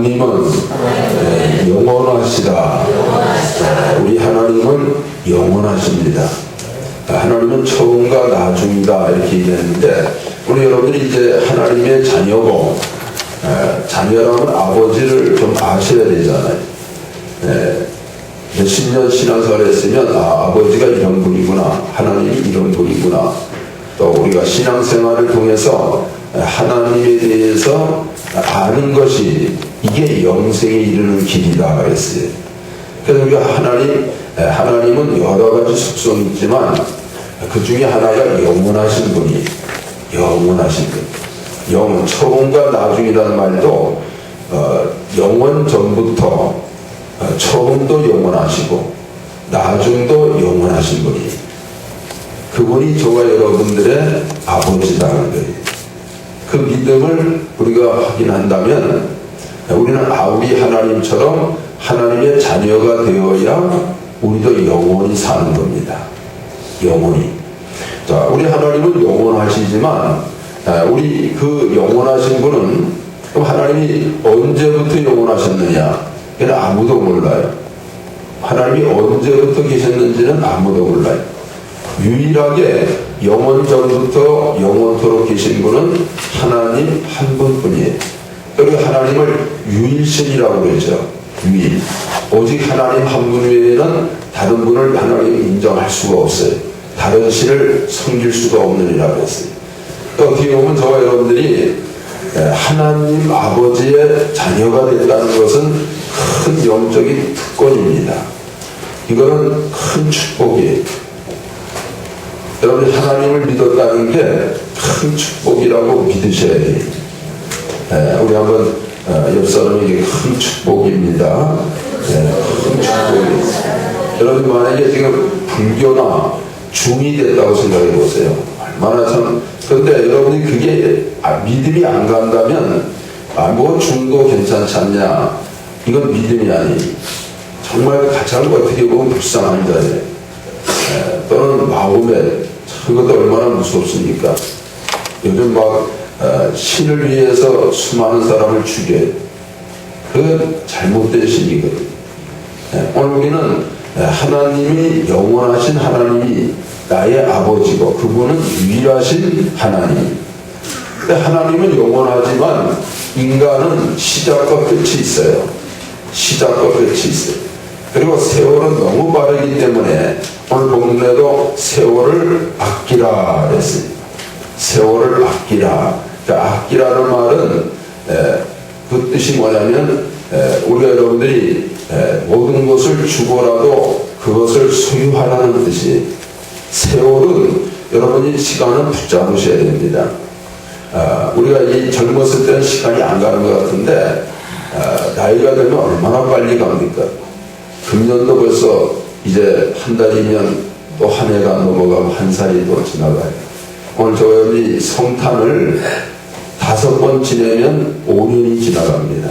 하나님은 영원하시다. 우리 하나님은 영원하십니다. 하나님은 처음과 나중이다 이렇게 얘기했는데, 우리 여러분들이 이제 하나님의 자녀고, 자녀라면 아버지를 좀 아셔야 되잖아요. 몇십 년 신앙생활을 했으면 아버지가 이런 분이구나, 하나님이 이런 분이구나. 또 우리가 신앙생활을 통해서 하나님에 대해서 아는 것이 이게 영생에 이르는 길이다 그랬어요. 그래서 우리가 하나님은 여러 가지 속성이 있지만 그 중에 하나가 영원하신 분이, 영원하신 분. 영원, 처음과 나중이라는 말도 영원 전부터 처음도 영원하시고 나중도 영원하신 분이, 그분이 저와 여러분들의 아버지라는 거예요. 그 믿음을 우리가 확인한다면 우리는 우리 하나님처럼 하나님의 자녀가 되어야 우리도 영원히 사는 겁니다. 영원히. 자, 우리 하나님은 영원하시지만 우리 그 영원하신 분은, 그럼 하나님이 언제부터 영원하셨느냐? 그는 아무도 몰라요. 하나님이 언제부터 계셨는지는 아무도 몰라요. 유일하게 영원 전부터 영원토록 계신 분은 하나님 한 분뿐이에요. 그리고 하나님을 유일신이라고 그러죠. 유일. 오직 하나님 한 분 외에는 다른 분을 하나님 인정할 수가 없어요. 다른 신을 섬길 수가 없느니라고 했어요. 어떻게 보면 저와 여러분들이 하나님 아버지의 자녀가 됐다는 것은 큰 영적인 특권입니다. 이거는 큰 축복이에요. 여러분이 하나님을 믿었다는 게 큰 축복이라고 믿으셔야 돼요. 우리 한번 옆 사람에게 큰 축복입니다. 큰 축복이에요. 여러분 만약에 지금 불교나 중이 됐다고 생각해 보세요. 얼마나 참. 그런데 여러분이 그게 믿음이 안 간다면 뭐 중도 괜찮지 않냐, 이건 믿음이 아니에요. 정말 가장 어떻게 보면 불쌍한 자예요. 또는 마음에, 그것도 얼마나 무섭습니까? 요즘 막 신을 위해서 수많은 사람을 죽여요. 그건 잘못된 신이거든요. 오늘 우리는 하나님이, 영원하신 하나님이 나의 아버지고 그분은 유일하신 하나님. 근데 하나님은 영원하지만 인간은 시작과 끝이 있어요. 시작과 끝이 있어요. 그리고 세월은 너무 빠르기 때문에 오늘 본문에도 세월을 아끼라 그랬어요. 세월을 아끼라. 그러니까 아끼라는 말은 그 뜻이 뭐냐면 우리가 여러분들이 모든 것을 주고라도 그것을 소유하라는 뜻이에요. 세월은 여러분이 시간은 붙잡으셔야 됩니다. 우리가 이 젊었을 때는 시간이 안 가는 것 같은데 나이가 되면 얼마나 빨리 갑니까? 금년도 벌써 이제 한 달이면 또 한 해가 넘어가고 한 살이 또 지나가요. 오늘 저희 성탄을 5번 지내면 5년이 지나갑니다.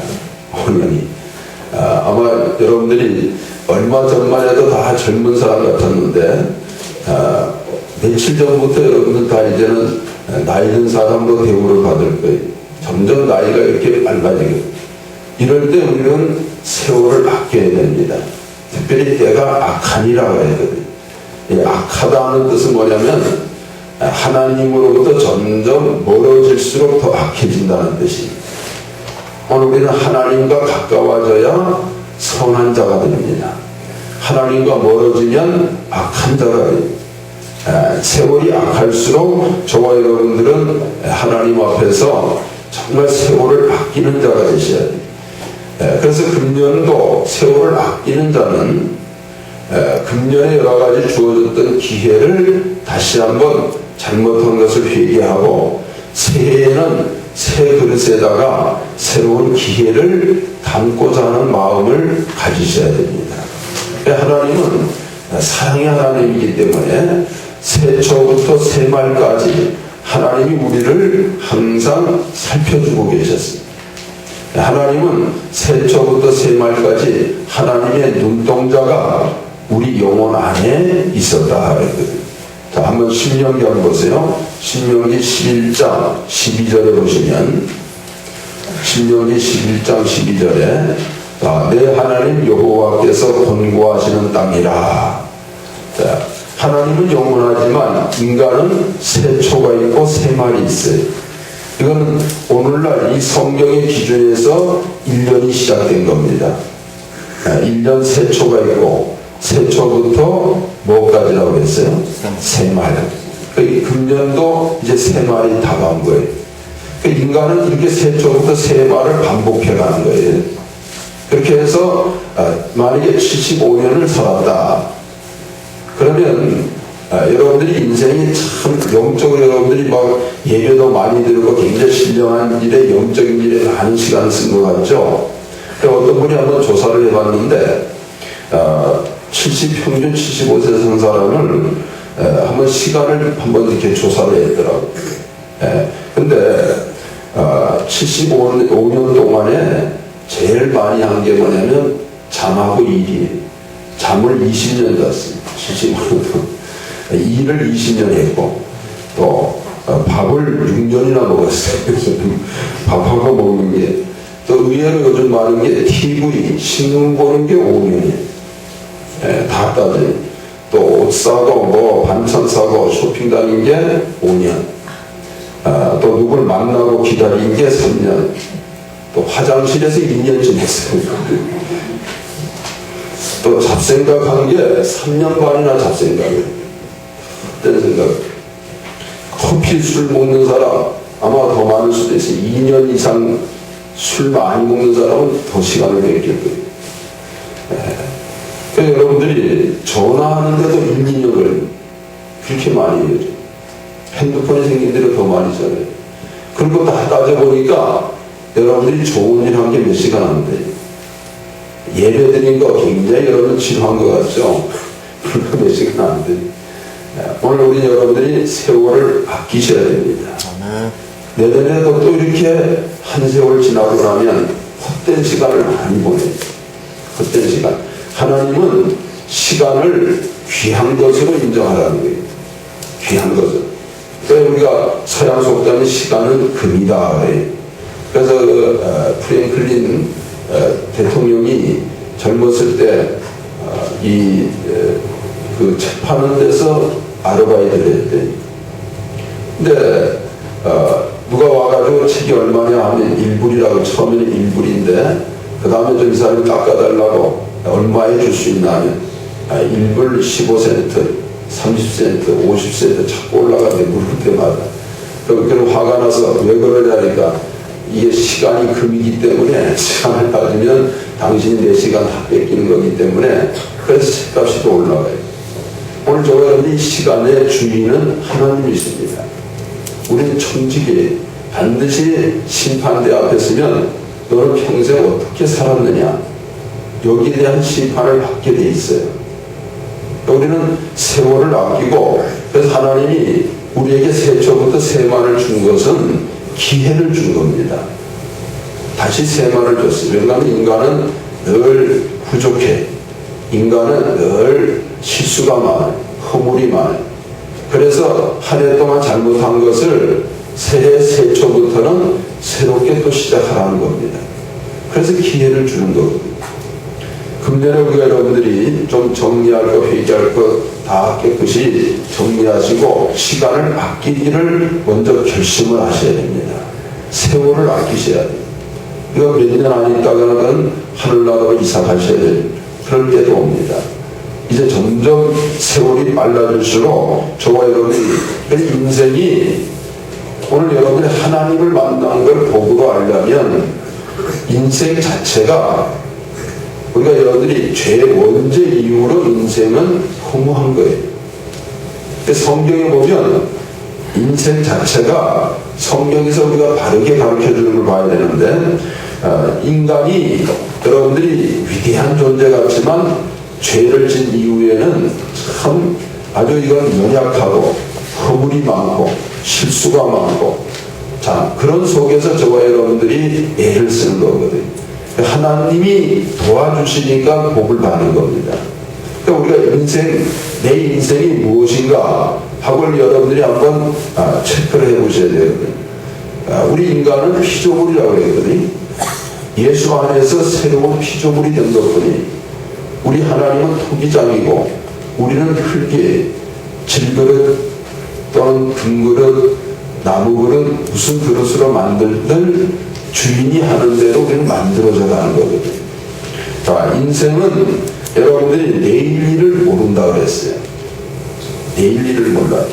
5년이. 아마 여러분들이 얼마 전만 해도 다 젊은 사람 같았는데 며칠 전부터 여러분들 다 이제는 나이 든 사람으로 대우를 받을 거예요. 점점 나이가 이렇게 빨라지게. 이럴 때 우리는 세월을 아껴야 됩니다. 특별히 때가 악하니라고 해야 되거든요. 악하다는 뜻은 뭐냐면 하나님으로부터 점점 멀어질수록 더 악해진다는 뜻입니다. 오늘 우리는 하나님과 가까워져야 선한 자가 됩니다. 하나님과 멀어지면 악한 자가 됩니다. 세월이 악할수록 저와 여러분들은 하나님 앞에서 정말 세월을 아끼는 자가 되셔야 돼요. 그래서 금년도 세월을 아끼는 자는 금년에 여러 가지 주어졌던 기회를 다시 한번 잘못한 것을 회개하고 새해에는 새 그릇에다가 새로운 기회를 담고자 하는 마음을 가지셔야 됩니다. 하나님은 사랑의 하나님이기 때문에 새초부터 새말까지 하나님이 우리를 항상 살펴주고 계셨습니다. 하나님은 새초부터 새말까지 하나님의 눈동자가 우리 영혼 안에 있었다. 자, 한번 신명기 한번 보세요. 신명기 11장 12절에 보시면 신명기 11장 12절에 내 하나님 여호와께서 권고하시는 땅이라. 자, 하나님은 영원하지만 인간은 세초가 있고 세말이 있어요. 이거는 오늘날 이 성경의 기준에서 1년이 시작된 겁니다. 1년 세초가 있고 세초부터 뭐까지라고 했어요? 세말. 금년도 이제 세말이 다가온 거예요. 인간은 이렇게 세초부터 세말을 반복해 가는 거예요. 그렇게 해서 만약에 75년을 살았다. 그러면 여러분들이 인생이 참 영적으로 여러분들이 막 예배도 많이 들고 굉장히 신령한 일에 영적인 일에 많은 시간을 쓴 것 같죠. 어떤 분이 한번 조사를 해봤는데 평균 75세 산 사람을 한번 시간을 한번 이렇게 조사를 했더라고요. 근데 75년 동안에 제일 많이 한 게 뭐냐면 잠하고 일이. 잠을 20년 잤어요. 75년 동안. 일을 20년 했고 또 밥을 6년이나 먹었어요. 밥하고 먹는 게. 또 의외로 요즘 많은 게 TV, 신문 보는 게 5년이에요. 다 따져요. 또 옷 사고 뭐 반찬 사고 쇼핑 다닌 게 5년. 또 누굴 만나고 기다린 게 3년. 또 화장실에서 2년 지냈어요. 또 잡생각한 게 3년 반이나 잡생각이에요. 어떤 생각? 커피 술 먹는 사람 아마 더 많을 수도 있어요. 2년 이상 술 많이 먹는 사람은 더 시간을 뺏길 거예요. 그러니까 여러분들이 전화하는데도 1, 2년을 그렇게 많이 해요. 핸드폰이 생긴 데로 더 많이잖아요. 그런 거 다 따져보니까 여러분들이 좋은 일 한 게 몇 시간 안 돼요. 예배 드린 거 굉장히 여러분 지루한 것 같죠? 그런 거 몇 시간 안 돼요. 오늘 우리 여러분들이 세월을 아끼셔야 됩니다. 내년에도 또 이렇게 한 세월 지나고 나면 헛된 시간을 많이 보내요. 헛된 시간. 하나님은 시간을 귀한 것으로 인정하라는 거예요. 귀한 것으로. 그래서 우리가 서양 속담에 시간은 금이다. 그래서 프랭클린 대통령이 젊었을 때 그 책 파는 데서 아르바이트를 했대. 근데 누가 와가지고 책이 얼마냐 하면 1불이라고, 처음에는 1불인데 그 다음에 좀 이 사람이 깎아달라고 얼마에 줄 수 있나 하면 1불 15센트 30센트 50센트 자꾸 올라가는데 물을 때마다. 그럼 화가 나서 왜 그러냐니까 이게 시간이 금이기 때문에 시간을 따지면 당신이 내 시간 다 뺏기는 거기 때문에 그래서 책값이 또 올라가요. 오늘 저와 여러분이 시간의 주인은 하나님이십니다. 우리는 청지기에 반드시 심판대 앞에 서면 너는 평생 어떻게 살았느냐 여기에 대한 심판을 받게 돼 있어요. 우리는 세월을 아끼고 그래서 하나님이 우리에게 세초부터 세만을 준 것은 기회를 준 겁니다. 다시 세만을 줬어요. 왜냐하면 인간은 늘 부족해. 인간은 늘 실수가 많아요. 허물이 많아요. 그래서 한 해 동안 잘못한 것을 새해 세초부터는 새롭게 또 시작하라는 겁니다. 그래서 기회를 주는 거거든요. 금년에 우리가 여러분들이 좀 정리할 거, 회개할 거 다 깨끗이 정리하시고 시간을 아끼기를 먼저 결심을 하셔야 됩니다. 세월을 아끼셔야 돼요. 이거 몇 년 안 있다가는 하늘나라로 이사 가셔야 돼요. 그럴 때도 옵니다. 이제 점점 세월이 빨라질수록 저와 여러분이 인생이 오늘 여러분이 하나님을 만난 걸 복으로 알려면 인생 자체가 우리가 여러분들이 죄 원죄 이후로 인생은 허무한 거예요. 성경에 보면 인생 자체가 성경에서 우리가 바르게 가르쳐주는 걸 봐야 되는데 인간이 여러분들이 위대한 존재 같지만 죄를 진 이후에는 참 아주 이건 연약하고 허물이 많고 실수가 많고 자 그런 속에서 저와 여러분들이 애를 쓰는 거거든요. 하나님이 도와주시니까 복을 받는 겁니다. 그러니까 우리가 내 인생이 무엇인가 하고 여러분들이 한번 체크를 해보셔야 되거든요. 우리 인간은 피조물이라고 그랬거든요. 예수 안에서 새로운 피조물이 된 것뿐이 우리 하나님은 토기장이고 우리는 흙에 질그릇 또는 금그릇 나무그릇 무슨 그릇으로 만들든 주인이 하는 대로 우리는 만들어져 가는 거거든요. 자, 인생은 여러분들이 내일 일을 모른다 그랬어요. 내일 일을 몰라요.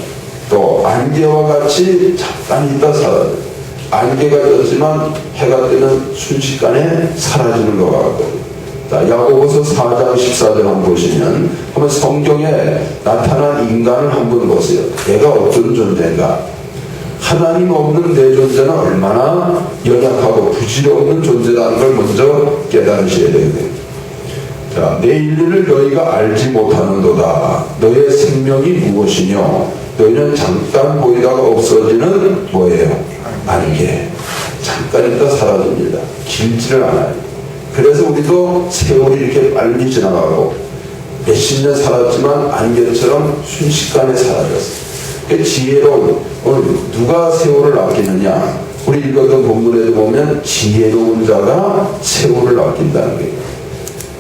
또 안개와 같이 잠깐 있다 사라져요. 안개가 졌지만 해가 뜨면 순식간에 사라지는 것 같거든요. 자, 야고보서 4장 14절 한번 보시면 한번 성경에 나타난 인간을 한번 보세요. 내가 어떤 존재인가? 하나님 없는 내 존재는 얼마나 연약하고 부질없는 존재라는 걸 먼저 깨달으셔야 돼요. 자, 내일 일을 너희가 알지 못하는도다. 너의 생명이 무엇이뇨? 너희는 잠깐 보이다가 없어지는 뭐예요? 안개. 잠깐 있다 사라집니다. 길지를 않아요. 그래서 우리도 세월이 이렇게 빨리 지나가고 몇십 년 살았지만 안개처럼 순식간에 사라졌어요. 지혜로운, 오늘 누가 세월을 아끼느냐? 우리 읽었던 본문에도 보면 지혜로운 자가 세월을 아낀다는 거예요.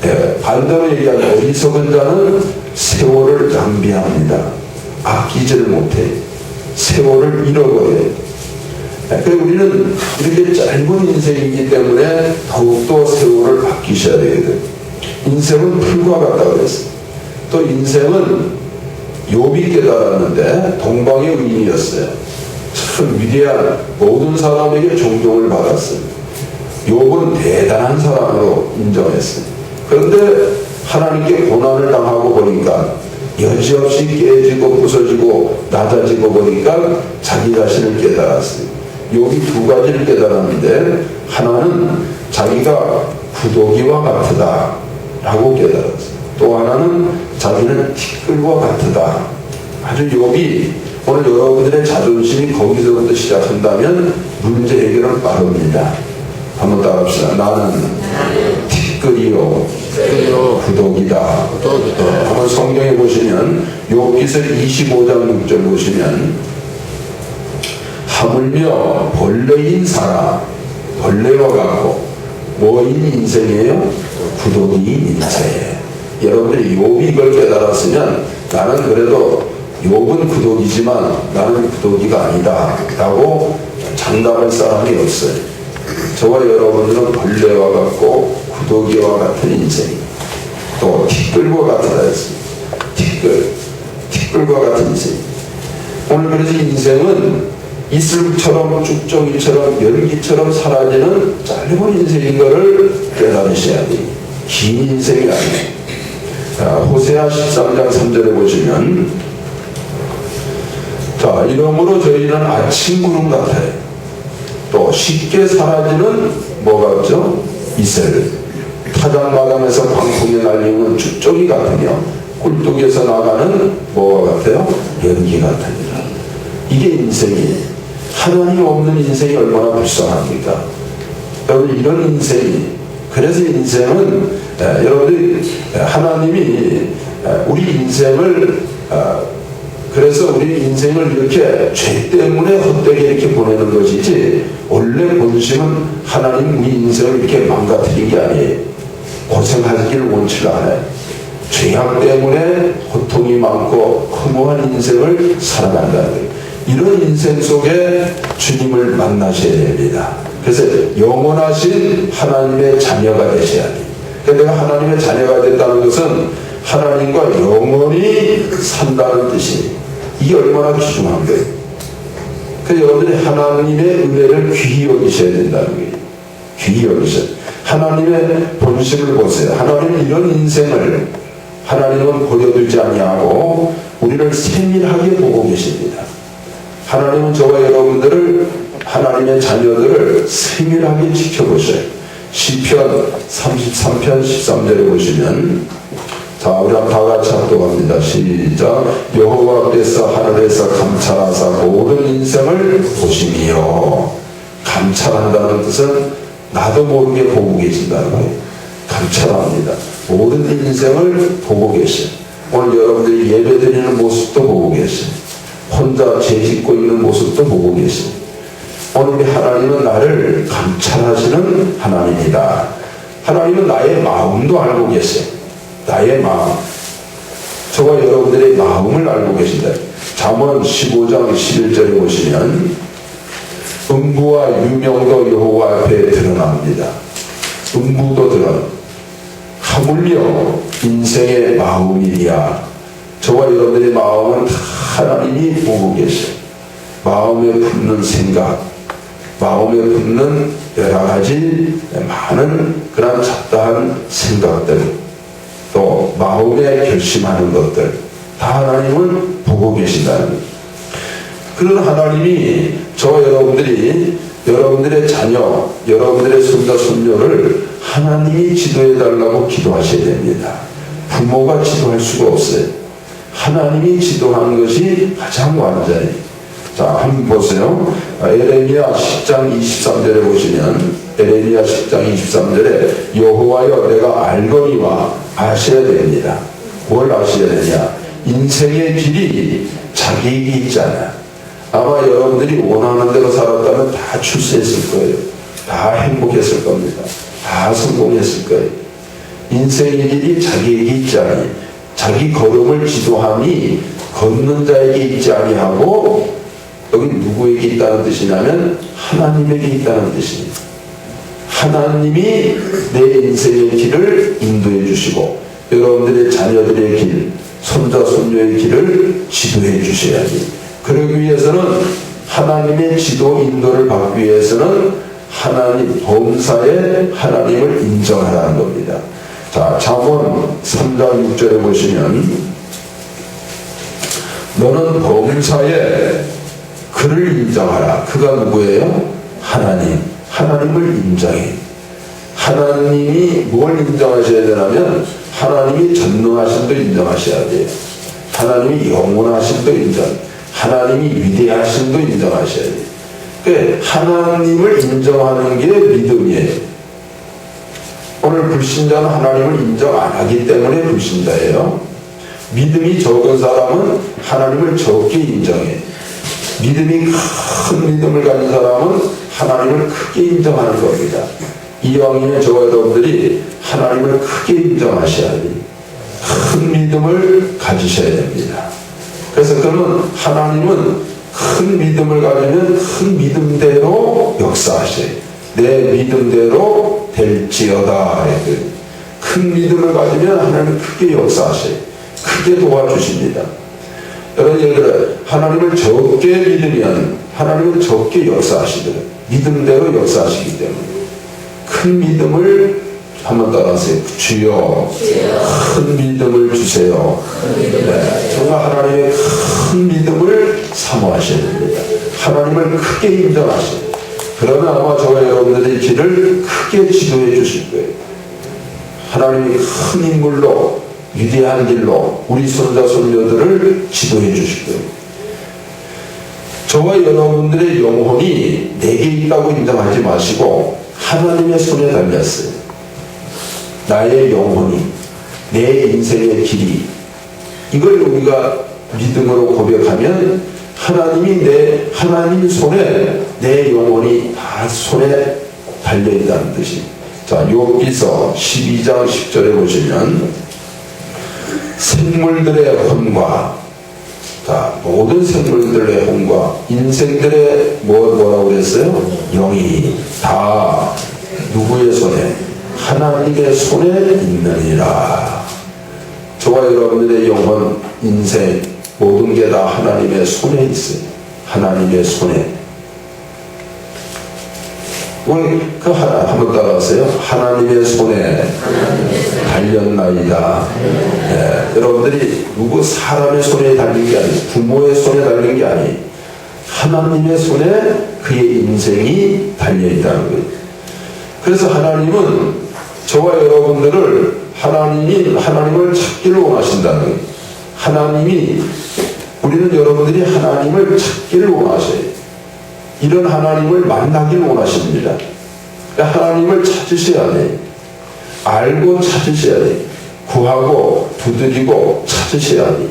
네, 반대로 얘기하면 어리석은 자는 세월을 낭비합니다. 아끼지를 못해. 세월을 잃어버려요. 그래서 우리는 이렇게 짧은 인생이기 때문에 더욱더 세월을 아끼셔야 되거든. 인생은 풀과 같다 그랬어요. 또 인생은 욥이 깨달았는데 동방의 의인이었어요. 참 위대한 모든 사람에게 존경을 받았어요. 욥은 대단한 사람으로 인정했어요. 그런데 하나님께 고난을 당하고 보니까 여지없이 깨지고 부서지고 낮아지고 보니까 자기 자신을 깨달았어요. 욥이 두 가지를 깨달았는데 하나는 자기가 구더기와 같으다 라고 깨달았어요. 또 하나는 자기는 티끌과 같으다. 아주 욥이 오늘 여러분들의 자존심이 거기서부터 시작한다면 문제 해결은 빠릅니다. 한번 따라합시다. 나는 티끌이요 구더기다. 한번 성경에 보시면 욥기서 25장 6절 보시면 하물며 벌레인 사람, 벌레와 같고 뭐인 인생이에요? 구더기인 인생. 여러분들이 욥이 이걸 깨달았으면 나는 그래도 욥은 구더기지만 나는 구더기가 아니다 라고 장담할 사람이 없어요. 저와 여러분들은 벌레와 같고 구더기와 같은 인생, 또 티끌과 같다 했습니다. 티끌과 같은 인생. 오늘 그래서 인생은 이슬처럼 쭉정이처럼 열기처럼 사라지는 짧은 인생인 것을 깨달으셔야 돼요. 긴 인생이 아니에요. 자, 호세아 13장 3절에 보시면 자, 이러므로 저희는 아침 구름 같아요. 또 쉽게 사라지는 뭐 같죠? 이슬. 타작 마당에서 광풍이 날리는 쭉정이 같으며 꿀뚝에서 나가는 뭐가 같아요? 연기 같으니라. 이게 인생이에요. 하나님 없는 인생이 얼마나 불쌍합니까? 여러분 이런 인생이, 그래서 인생은 여러분들 하나님이 우리 인생을 그래서 우리 인생을 이렇게 죄 때문에 헛되게 이렇게 보내는 것이지 원래 본심은 하나님 우리 인생을 이렇게 망가뜨린 게 아니에요. 고생하기를 원치 않아요. 죄악 때문에 고통이 많고 허무한 인생을 살아간다는 거예요. 이런 인생 속에 주님을 만나셔야 됩니다. 그래서 영원하신 하나님의 자녀가 되셔야 돼요. 그러니까 내가 하나님의 자녀가 됐다는 것은 하나님과 영원히 산다는 뜻이에요. 이게 얼마나 귀중한 거예요. 그래서 여러분들이 하나님의 은혜를 귀히 여기셔야 된다는 거예요. 귀히 여기셔야 돼요. 하나님의 본심을 보세요. 하나님은 이런 인생을 하나님은 버려두지 아니하고 우리를 세밀하게 보고 계십니다. 하나님은 저와 여러분들을, 하나님의 자녀들을 세밀하게 지켜보셔요. 시편 33편 13절에 보시면, 자, 우리 한번 다 같이 합독합니다. 시작. 여호와께서 하늘에서 감찰하사 모든 인생을 보심이요. 감찰한다는 뜻은 나도 모르게 보고 계신다는 거예요. 감찰합니다. 모든 인생을 보고 계셔요. 오늘 여러분들이 예배 드리는 모습도 보고 계셔요. 혼자 죄 짓고 있는 모습도 보고 계세요. 오늘 우리 하나님은 나를 감찰하시는 하나님이다. 하나님은 나의 마음도 알고 계세요. 나의 마음. 저와 여러분들의 마음을 알고 계신다. 잠언 15장 11절에 보시면 음부와 유명도 여호와 앞에 드러납니다. 음부도 드러납니다. 하물며 인생의 마음이야. 저와 여러분들의 마음은 다 하나님이 보고 계셔요. 마음에 품는 생각, 마음에 품는 여러 가지 많은 그런 잡다한 생각들, 또 마음에 결심하는 것들 다 하나님은 보고 계신다는 거예요. 그런 하나님이 저와 여러분들이 여러분들의 자녀, 여러분들의 손자, 손녀를 하나님이 지도해달라고 기도하셔야 됩니다. 부모가 지도할 수가 없어요. 하나님이 지도하는 것이 가장 완전해요. 자, 한번 보세요. 에레미야 10장 23절에 보시면 에레미야 10장 23절에 여호와여 내가 알거니와 아셔야 됩니다. 뭘 아셔야 되냐? 인생의 길이 자기에게 있잖아. 아마 여러분들이 원하는 대로 살았다면 다 출세했을 거예요. 다 행복했을 겁니다. 다 성공했을 거예요. 인생의 길이 자기에게 있지 아니. 자기 걸음을 지도함이 걷는 자에게 있지 아니하고 여기 누구에게 있다는 뜻이냐면 하나님에게 있다는 뜻입니다. 하나님이 내 인생의 길을 인도해 주시고 여러분들의 자녀들의 길, 손자 손녀의 길을 지도해 주셔야지. 그러기 위해서는 하나님의 지도 인도를 받기 위해서는 하나님 범사에 하나님을 인정하라는 겁니다. 자, 잠언 3장 6절에 보시면 너는 범사에 그를 인정하라. 그가 누구예요? 하나님. 하나님을 인정해. 하나님이 뭘 인정하셔야 되냐면 하나님이 전능하심도 인정하셔야 돼요. 하나님이 영원하심도 하나님이 위대하심도 인정하셔야 돼요. 그러니까 하나님을 인정하는 게 믿음이에요. 오늘 불신자는 하나님을 인정 안 하기 때문에 불신자예요. 믿음이 적은 사람은 하나님을 적게 인정해. 믿음이 큰 믿음을 가진 사람은 하나님을 크게 인정하는 겁니다. 이왕이면 저와 여러분들이 하나님을 크게 인정하셔야 돼요. 큰 믿음을 가지셔야 됩니다. 그래서 그러면 하나님은 큰 믿음을 가지면 큰 믿음대로 역사하셔요. 내 믿음대로 될지어다. 큰 믿음을 가지면 하나님은 크게 역사하셔요. 크게 도와주십니다. 여러분 예를 들어 하나님을 적게 믿으면 하나님은 적게 역사하시더라고요. 믿음대로 역사하시기 때문에 큰 믿음을 한번 따라하세요. 주여 큰 믿음을 주세요. 네, 정말 하나님의 큰 믿음을 사모하셔야 됩니다. 하나님을 크게 인정하셔야 돼요. 그러면 아마 저와 여러분들의 길을 크게 지도해 주실 거예요. 하나님이 큰 인물로 위대한 길로 우리 손자 손녀들을 지도해 주실 거예요. 저와 여러분들의 영혼이 내게 있다고 인정하지 마시고 하나님의 손에 달렸어요. 나의 영혼이, 내 인생의 길이, 이걸 우리가 믿음으로 고백하면 하나님 손에 내 영혼이 다 손에 달려있다는 뜻이. 자, 욥기서 12장 10절에 보시면 생물들의 혼과, 자, 모든 생물들의 혼과 인생들의 뭐라고 그랬어요? 영이 다 누구의 손에? 하나님의 손에 있느니라. 저와 여러분들의 영혼, 인생 모든 게 다 하나님의 손에 있어요. 하나님의 손에. 오늘 그 하나 한번 따라하세요. 하나님의 손에 달렸나이다. 네, 여러분들이 누구 사람의 손에 달린 게 아니에요. 부모의 손에 달린 게 아니에요. 하나님의 손에 그의 인생이 달려있다는 거예요. 그래서 하나님은 저와 여러분들을 하나님을 찾기를 원하신다는 거예요. 우리는 여러분들이 하나님을 찾기를 원하셔요. 이런 하나님을 만나기를 원하십니다. 그러니까 하나님을 찾으셔야 돼요. 알고 찾으셔야 돼요. 구하고 두드리고 찾으셔야 돼요.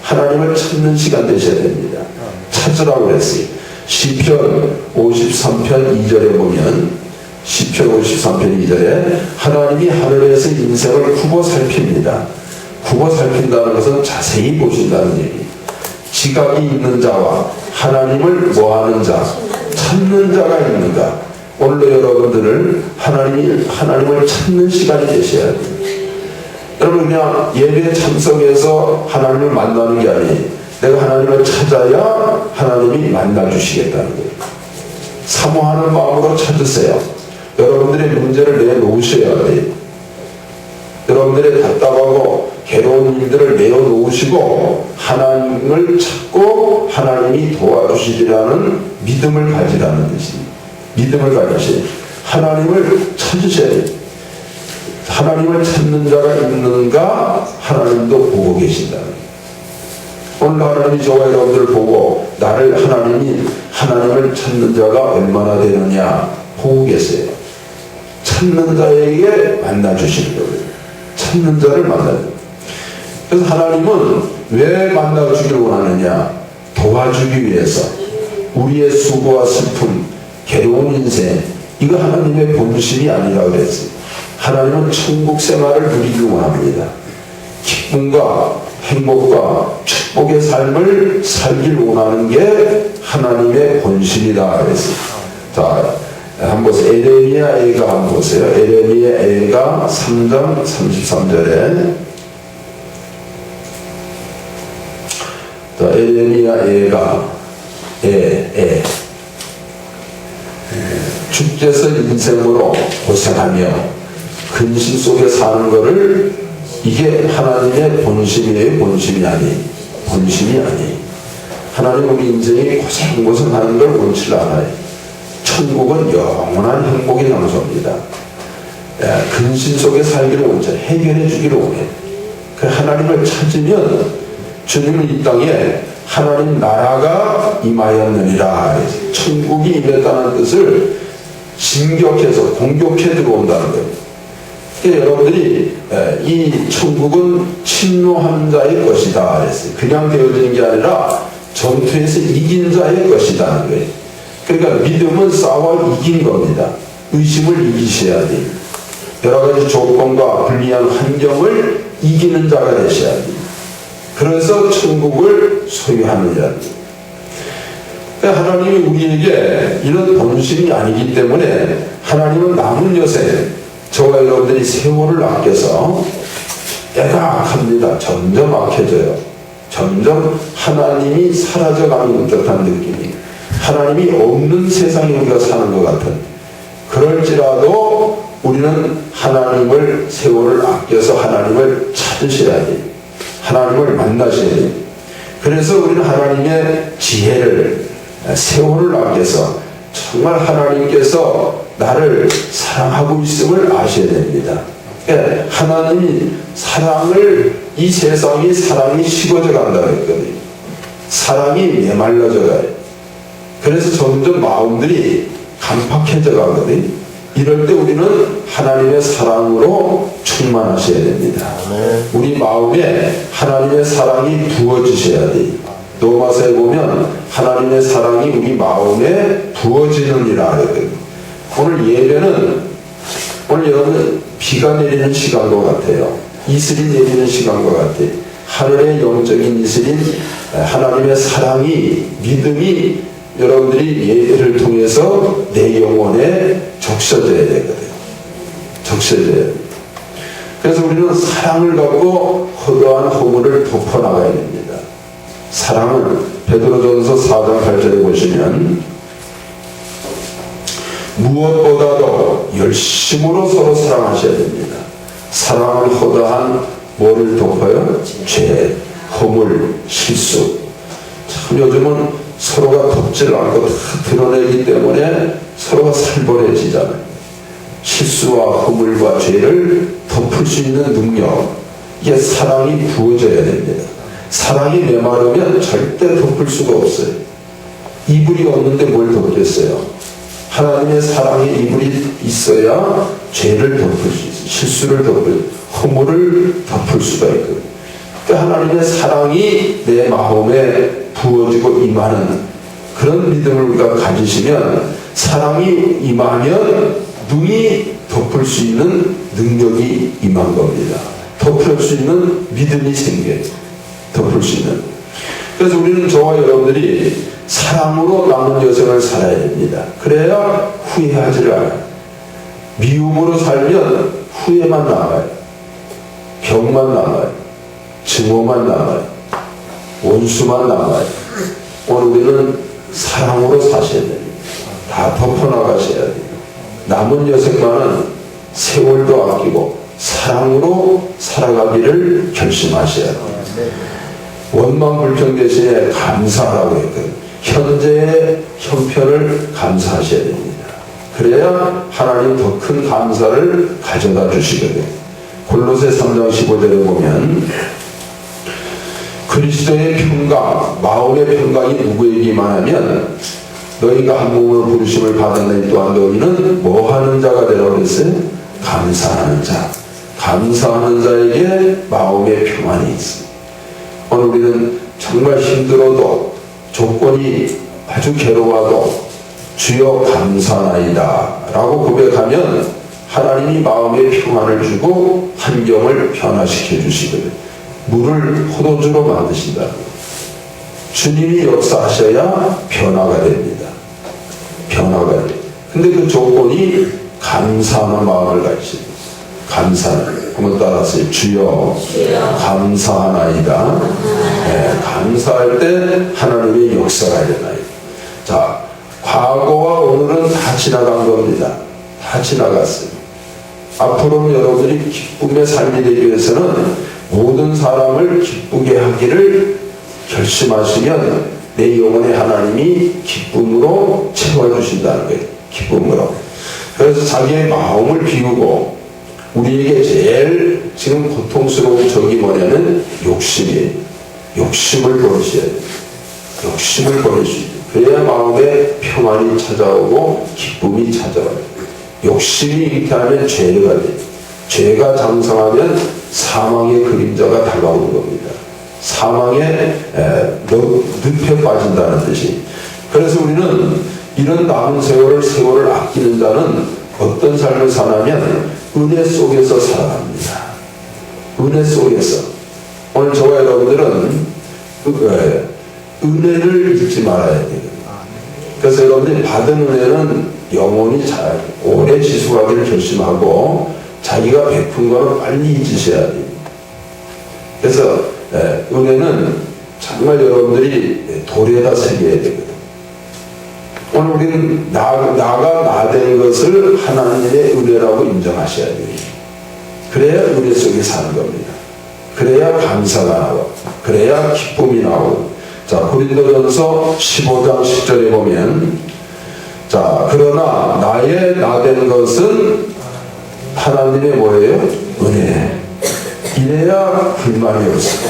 하나님을 찾는 시간 되셔야 됩니다. 찾으라고 그랬어요. 시편 53편 2절에 보면 시편 53편 2절에 하나님이 하늘에서 인생을 굽어 살핍니다. 굽어 살핀다는 것은 자세히 보신다는 얘기. 지각이 있는 자와 하나님을 뭐하는 자, 찾는 자가 있는가. 오늘도 여러분들을 하나님을 찾는 시간이 되셔야 됩니다. 여러분 그냥 예배에 참석해서 하나님을 만나는 게 아니에요. 내가 하나님을 찾아야 하나님이 만나주시겠다는 거예요. 사모하는 마음으로 찾으세요. 여러분들의 문제를 내놓으셔야 돼요. 여러분들의 답답하고 괴로운 일들을 내어놓으시고 하나님을 찾고 하나님이 도와주시리라는 믿음을 가지라는 것입니다. 믿음을 가지셔야 돼요. 하나님을 찾으셔야 돼요. 하나님을 찾는 자가 있는가 하나님도 보고 계신다는 거예요. 오늘 하나님이 저와 여러분들을 보고 하나님을 찾는 자가 얼마나 되느냐 보고 계세요. 찾는 자에게 만나주시는 거예요. 찾는 자를 만나요. 그래서 하나님은 왜 만나주기를 원하느냐? 도와주기 위해서. 우리의 수고와 슬픔, 괴로운 인생, 이거 하나님의 본심이 아니라 그랬어요. 하나님은 천국 생활을 누리길 원합니다. 기쁨과 행복과 축복의 삶을 살길 원하는 게 하나님의 본심이다 그랬어요. 자, 한번 보세요. 에레미야 애가 한번 보세요. 에레미야 애가 3장 33절에 자, 에레미야 애가 축제서 인생으로 고생하며 근심 속에 사는 거를 이게 하나님의 본심이에요? 본심이 아니에요? 본심이 아니에요. 하나님 우리 인생이 고생하는 걸 원치 않아요. 천국은 영원한 행복의 장소입니다. 근심 속에 살기를 원치 해결해 주기를 원해요. 하나님을 찾으면 주님은 이 땅에 하나님 나라가 임하였느니라. 천국이 임했다는 뜻을 진격해서 공격해 들어온다는 거예요. 여러분들이 이 천국은 침노한 자의 것이다 그랬어요. 그냥 되어지는 게 아니라 전투에서 이긴 자의 것이다는 거예요. 그러니까 믿음은 싸워 이긴 겁니다. 의심을 이기셔야 돼요. 여러 가지 조건과 불리한 환경을 이기는 자가 되셔야 돼요. 그래서 천국을 소유하느냐. 하나님이 우리에게 이런 본심이 아니기 때문에 하나님은 남은 여생 저와 여러분들이 세월을 아껴서 때가 갑니다. 점점 악해져요. 점점 하나님이 사라져가는 듯한 느낌이, 하나님이 없는 세상에 우리가 사는 것 같은, 그럴지라도 우리는 하나님을 세월을 아껴서 하나님을 찾으셔야 돼요. 하나님을 만나셔야 돼요. 그래서 우리는 하나님의 지혜를, 세월을 아껴서 정말 하나님께서 나를 사랑하고 있음을 아셔야 됩니다. 하나님이 사랑을, 이 세상이 사랑이 식어져 간다고 했거든요. 사랑이 메말라져 가요. 그래서 점점 마음들이 간팍해져 가거든요. 이럴 때 우리는 하나님의 사랑으로 충만하셔야 됩니다. 우리 마음에 하나님의 사랑이 부어지셔야 돼요. 로마서에 보면 하나님의 사랑이 우리 마음에 부어지느니라 그랬거든요. 오늘 예배는, 오늘 여러분 비가 내리는 시간과 같아요. 이슬이 내리는 시간과 같아요. 하늘의 영적인 이슬인 하나님의 사랑이, 믿음이 여러분들이 예배를 통해서 내 영혼에 적셔져야 되거든요. 적셔져야 돼요. 그래서 우리는 사랑을 갖고 허도한 허물을 덮어나가야 됩니다. 사랑은 베드로전서 4장 8절에 보시면 무엇보다도 열심으로 서로 사랑하셔야 됩니다. 사랑은 허다한 뭐를 덮어요? 죄, 허물, 실수. 참 요즘은 서로가 덮질 않고 다 드러내기 때문에 서로가 살벌해지잖아요. 실수와 허물과 죄를 덮을 수 있는 능력, 이게 사랑이 부어져야 됩니다. 사랑이 메마르면 절대 덮을 수가 없어요. 이불이 없는데 뭘 덮겠어요? 하나님의 사랑의 이불이 있어야 죄를 덮을 수 있어요. 실수를 덮을, 허물을 덮을 수가 있거든요. 그러니까 하나님의 사랑이 내 마음에 부어지고 임하는 그런 믿음을 우리가 가지시면 사랑이 임하면 눈이 덮을 수 있는 능력이 임한 겁니다. 덮을 수 있는 믿음이 생겨요. 덮을 수 있는. 그래서 우리는 저와 여러분들이 사랑으로 남은 여생을 살아야 됩니다. 그래야 후회하지를 않아요. 미움으로 살면 후회만 남아요. 병만 남아요. 증오만 남아요. 원수만 남아요. 오늘 우리는 사랑으로 사셔야 됩니다. 다 덮어나가셔야 돼요. 남은 여생만은 세월도 아끼고 사랑으로 살아가기를 결심하셔야 돼요. 원망불평 대신에 감사하라고 했거든요. 현재의 형편을 감사하셔야 됩니다. 그래야 하나님 더 큰 감사를 가져다 주시거든요. 골로새 3장 15절에 보면 그리스도의 평강, 마음의 평강이 누구에게 임하냐면 너희가 한 몸으로 부르심을 받았느니 또한 너희는 뭐 하는 자가 되라고 그랬어요? 감사하는 자. 감사하는 자에게 마음의 평안이 있습니다. 오늘 우리는 정말 힘들어도 조건이 아주 괴로워도 주여 감사하나이다 라고 고백하면 하나님이 마음의 평안을 주고 환경을 변화시켜 주시거든요. 물을 포도주로 만드신다. 주님이 역사하셔야 변화가 됩니다. 변화가 돼요. 근데 그 조건이 감사하는 마음을 가지십니다. 감사는 한번 따라하세요. 주여 감사하나이다. 네, 감사할 때 하나님의 역사가 일어나요. 자, 과거와 오늘은 다 지나간 겁니다. 다 지나갔어요. 앞으로는 여러분들이 기쁨의 삶이 되기 위해서는 모든 사람을 기쁘게 하기를 결심하시면 내 영혼의 하나님이 기쁨으로 채워주신다는 거예요. 기쁨으로. 그래서 자기의 마음을 비우고 우리에게 제일 지금 고통스러운 적이 뭐냐면 욕심이에요. 욕심을 버리셔야 돼요. 욕심을 버리셔야 돼요. 그래야 마음에 평안이 찾아오고 기쁨이 찾아와요. 욕심이 잉태하면 죄가 돼요. 죄가 장성하면 사망의 그림자가 다가오는 겁니다. 사망에 늪에 빠진다는 뜻이. 그래서 우리는 이런 남은 세월을 아끼는 자는 어떤 삶을 사냐면 은혜 속에서 살아갑니다. 은혜 속에서. 오늘 저와 여러분들은 은혜를 잊지 말아야 돼요. 그래서 여러분들이 받은 은혜는 영원히 잘 오래 지속하기를 결심하고 자기가 베푼 거는 빨리 잊으셔야 돼요. 그래서 은혜는 정말 여러분들이 돌에다 새겨야 되거든. 오늘 우리는 나가 나 된 것을 하나님의 은혜라고 인정하셔야 돼요. 그래야 은혜 속에 사는 겁니다. 그래야 감사가 나고 그래야 기쁨이 나오고. 자, 고린도전서 15장 10절에 보면 자, 그러나 나의 나 된 것은 하나님의 뭐예요? 은혜. 이래야 불만이 없어.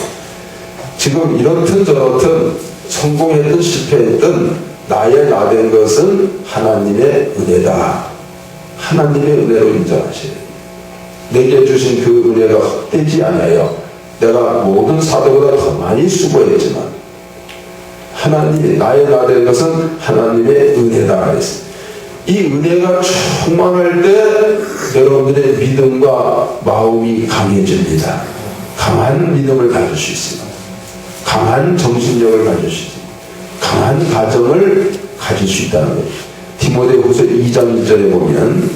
지금 이렇든 저렇든 성공했든 실패했든 나의 나 된 것은 하나님의 은혜다. 하나님의 은혜로 인정하셔야 돼요. 내게 주신 그 은혜가 헛되지 않아요. 내가 모든 사도보다 더 많이 수고했지만 하나님이 나의 나 된 것은 하나님의 은혜다 했어요. 이 은혜가 충만할 때 여러분들의 믿음과 마음이 강해집니다. 강한 믿음을 가질 수 있습니다. 강한 정신력을 가질 수 있습니다. 강한 가정을 가질 수 있다는 거예요. 디모데후서 2장 2절에 보면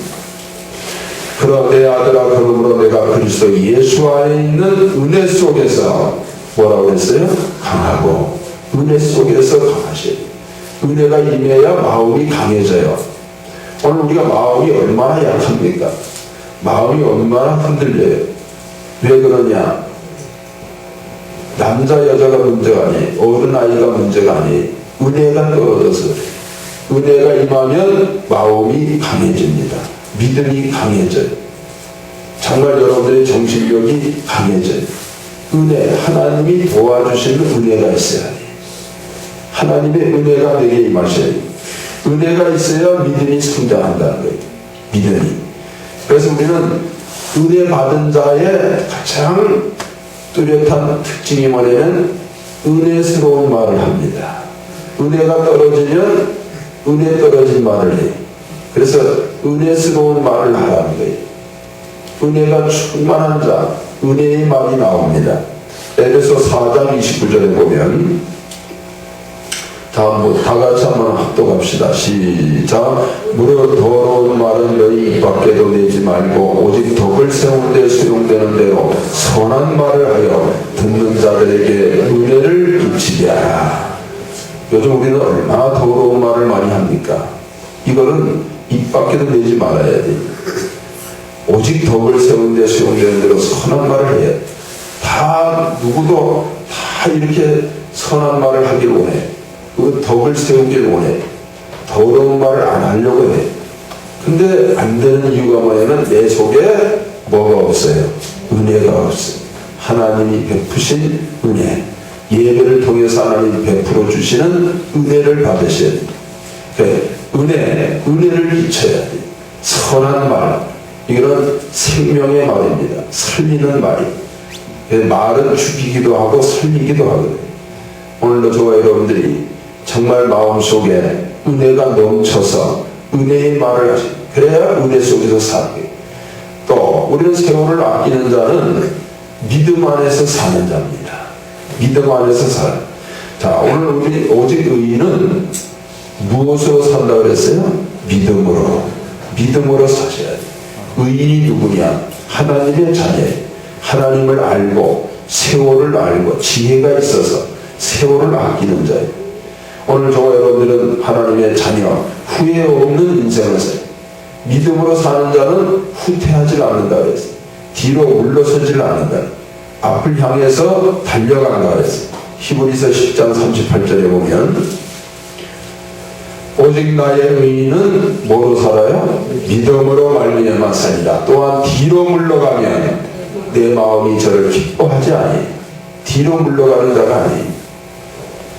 내 아들아 그러므로 내가 그리스도 예수 안에 있는 은혜 속에서 뭐라고 했어요? 강하고 은혜 속에서 강하셔야 돼요. 은혜가 임해야 마음이 강해져요. 오늘 우리가 마음이 얼마나 약합니까? 마음이 얼마나 흔들려요. 왜 그러냐? 남자 여자가 문제가 아니에요. 어른 아이가 문제가 아니에요. 은혜가 떨어져서 은혜가 임하면 마음이 강해집니다. 믿음이 강해져요. 정말 여러분들의 정신력이 강해져요. 은혜, 하나님이 도와주시는 은혜가 있어야 돼요. 하나님의 은혜가 내게 임하셔야 돼요. 은혜가 있어야 믿음이 성장한다는 거예요. 믿음이. 그래서 우리는 은혜 받은 자의 가장 뚜렷한 특징이 뭐냐면 은혜스러운 말을 합니다. 은혜가 떨어지면 은혜 떨어진 말을 해요. 그래서 은혜스러운 말을 하라는 거예요. 은혜가 충만한 자, 은혜의 말이 나옵니다. 에베소 4장 29절에 보면, 다 같이 한번 합독합시다. 시작. 무릇 더러운 말은 너희 입 밖에도 내지 말고 오직 덕을 세울 때 수용되는 대로 선한 말을 하여 듣는 자들에게 은혜를 끼치게 하라. 요즘 우리는 얼마나 더러운 말을 많이 합니까? 이거는 입 밖에도 내지 말아야 돼. 오직 덕을 세운 데 수용되는 대로 선한 말을 해야 돼. 누구도 다 이렇게 선한 말을 하길 원해. 그 덕을 세우길 원해. 더러운 말을 안 하려고 해. 근데 안 되는 이유가 뭐냐면 내 속에 뭐가 없어요? 은혜가 없어요. 하나님이 베푸신 은혜. 예배를 통해서 하나님이 베풀어 주시는 은혜를 받으셔야 돼요. 은혜를 끼쳐야 돼요. 선한 말. 이거는 생명의 말입니다. 살리는 말이에요. 말은 죽이기도 하고 살리기도 하거든요. 오늘도 저와 여러분들이 정말 마음속에 은혜가 넘쳐서 은혜의 말을 하시고 그래야 은혜 속에서 살게. 또 우리는 세월을 아끼는 자는 믿음 안에서 사는 자입니다. 믿음 안에서 살아. 자, 오늘 우리 오직 의인은 무엇으로 산다 그랬어요? 믿음으로 사셔야 돼요. 의인이 누구냐? 하나님의 자녀예요. 하나님을 알고 세월을 알고 지혜가 있어서 세월을 아끼는 자예요. 오늘 저와 여러분들은 하나님의 자녀, 후회 없는 인생을 살아요. 믿음으로 사는 자는 후퇴하지 않는다 그랬어요. 뒤로 물러서지 않는다. 앞을 향해서 달려간다 그랬어요. 히브리서 10장 38절에 보면 오직 나의 의인은 뭐로 살아요? 믿음으로 말미암아 살리라. 또한 뒤로 물러가면 내 마음이 저를 기뻐하지 아니에요. 뒤로 물러가는 자가 아니에요.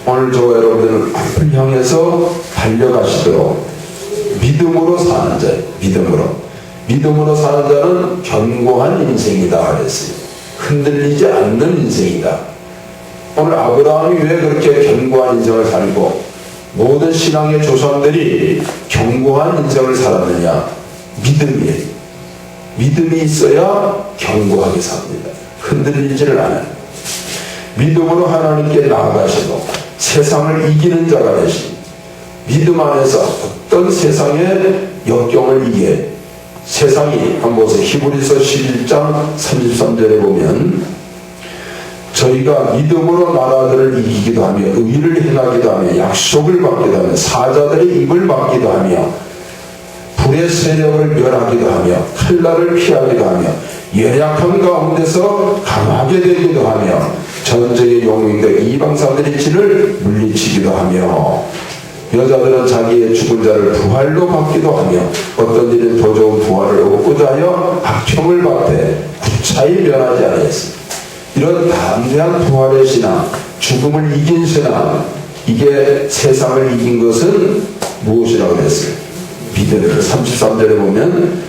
오늘 저와 여러분들은 앞을 향해서 달려가시도록 믿음으로 사는 자예요. 믿음으로 사는 자는 견고한 인생이다 그랬어요. 흔들리지 않는 인생이다. 오늘 아브라함이 왜 그렇게 견고한 인생을 살고 모든 신앙의 조상들이 견고한 인생을 살았느냐? 믿음이에요. 믿음이 있어야 견고하게 삽니다. 흔들리지를 않아요. 믿음으로 하나님께 나아가시고 세상을 이기는 자가 되시. 믿음 안에서 어떤 세상의 역경을 이기해. 세상이 한번 보세요. 히브리서 11장 33절에 보면 저희가 믿음으로 나라들을 이기기도 하며 의를 행하기도 하며 약속을 받기도 하며 사자들의 입을 막기도 하며 불의 세력을 멸하기도 하며 칼날을 피하기도 하며 연약한 가운데서 강하게 되기도 하며 전쟁의 용맹대 이방사들의 진을 물리치기도 하며 여자들은 자기의 죽은 자를 부활로 받기도 하며 어떤 일은 더 좋은 부활을 얻고자 하여 악평을 받되 구차히 면하지 않았습니다. 이런 담대한 부활의 신앙, 죽음을 이긴 신앙, 이게 세상을 이긴 것은 무엇이라고 했어요? 믿음. 33절에 보면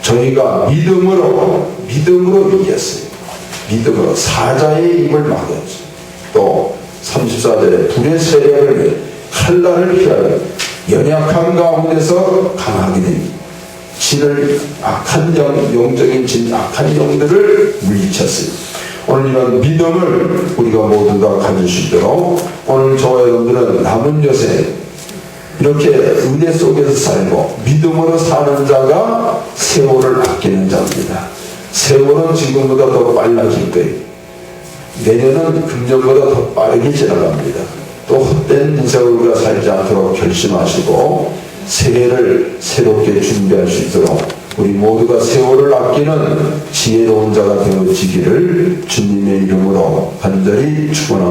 저희가 믿음으로 이겼어요. 믿음으로 사자의 입을 막았죠. 또 34절에 불의 세력을 칼날을 피하여 연약한 가운데서 강하게 됩니다. 진을 악한 영적인 진 악한 영들을 물리쳤어요. 오늘 이런 믿음을 우리가 모두 다 가질 수 있도록 오늘 저와 여러분들은 남은 여생 이렇게 은혜 속에서 살고 믿음으로 사는 자가 세월을 아끼는 자입니다. 세월은 지금보다 더 빨라질 거예요. 내년은 금년보다 더 빠르게 지나갑니다. 또 헛된 인생을 우리가 살지 않도록 결심하시고 새해를 새롭게 준비할 수 있도록 우리 모두가 세월을 아끼는 지혜로운 자가 되어지기를 주님의 이름으로 간절히 축원합니다.